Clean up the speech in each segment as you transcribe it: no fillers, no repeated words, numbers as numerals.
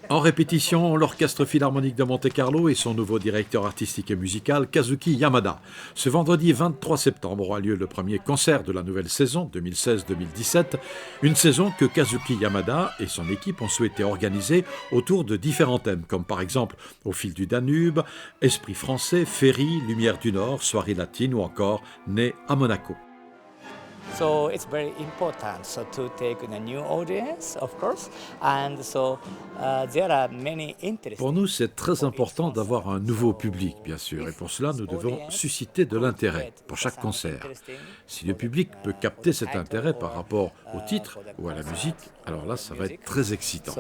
En répétition, l'Orchestre Philharmonique de Monte-Carlo et son nouveau directeur artistique et musical, Kazuki Yamada. Ce vendredi 23 septembre aura lieu le premier concert de la nouvelle saison 2016-2017, une saison que Kazuki Yamada et son équipe ont souhaité organiser autour de différents thèmes, comme par exemple Au fil du Danube, Esprit français, Ferry, Lumière du Nord, Soirée latine ou encore Né à Monaco. So it's very important to take a new audience, of course, and there are many interesting. Pour nous, c'est très important d'avoir un nouveau public, bien sûr, et pour cela, nous devons susciter de l'intérêt pour chaque concert. Si le public peut capter cet intérêt par rapport au titre ou à la musique, alors là, ça va être très excitant.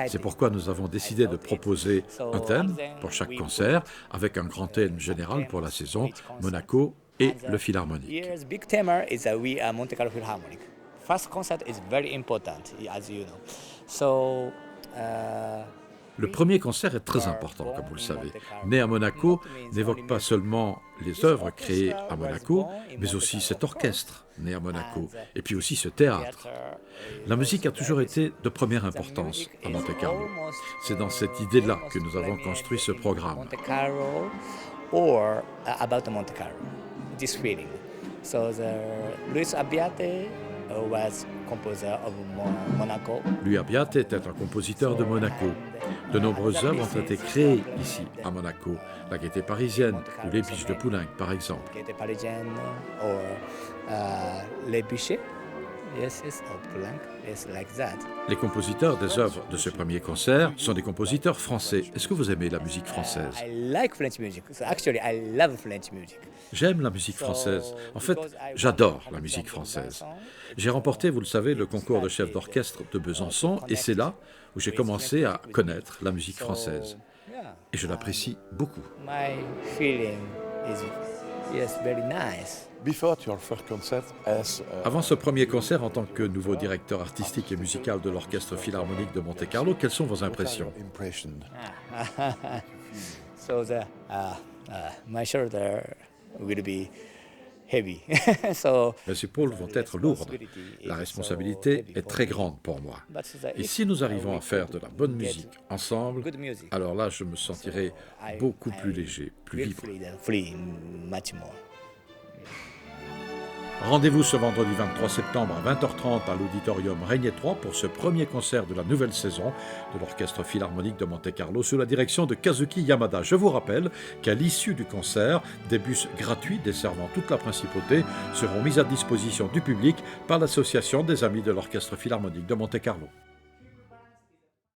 C'est pourquoi nous avons décidé de proposer un thème pour chaque concert, avec un grand thème général pour la saison, Monaco et le Philharmonique. Year's big theme is we are Monte Carlo Philharmonic. First concert is very important, as you know. Le premier concert est très important, comme vous le savez. Né à Monaco n'évoque pas seulement les œuvres créées à Monaco, mais aussi cet orchestre né à Monaco, et puis aussi ce théâtre. La musique a toujours été de première importance à Monte-Carlo. C'est dans cette idée-là que nous avons construit ce programme. Monte Carlo or about Monte Carlo, this feeling. So Luis Abbiate was composer of Monaco. Louis Abbiate était un compositeur de Monaco. De nombreuses œuvres ont été créées ici, à Monaco. La Gaîté parisienne ou Les Biches de Poulenc, par exemple. Gaîté parisienne or Les Biches. Yes, of Poulenc. Yes, like that. Les compositeurs des œuvres de ce premier concert sont des compositeurs français. Est-ce que vous aimez la musique française? I like French music. So actually, I love French music. J'aime la musique française. En fait, j'adore la musique française. J'ai remporté, vous le savez, le concours de chef d'orchestre de Besançon et c'est là où j'ai commencé à connaître la musique française. Et je l'apprécie beaucoup. My feeling is very nice. Avant ce premier concert en tant que nouveau directeur artistique et musical de l'Orchestre Philharmonique de Monte-Carlo, quelles sont vos impressions? So my shoulder will be heavy. Mes épaules vont être lourdes. La responsabilité est très grande pour moi. Et si nous arrivons à faire de la bonne musique ensemble, alors là, je me sentirai beaucoup plus léger, plus libre. Rendez-vous ce vendredi 23 septembre à 20h30 à l'auditorium Régnier 3 pour ce premier concert de la nouvelle saison de l'Orchestre Philharmonique de Monte-Carlo sous la direction de Kazuki Yamada. Je vous rappelle qu'à l'issue du concert, des bus gratuits desservant toute la principauté seront mis à disposition du public par l'Association des Amis de l'Orchestre Philharmonique de Monte-Carlo.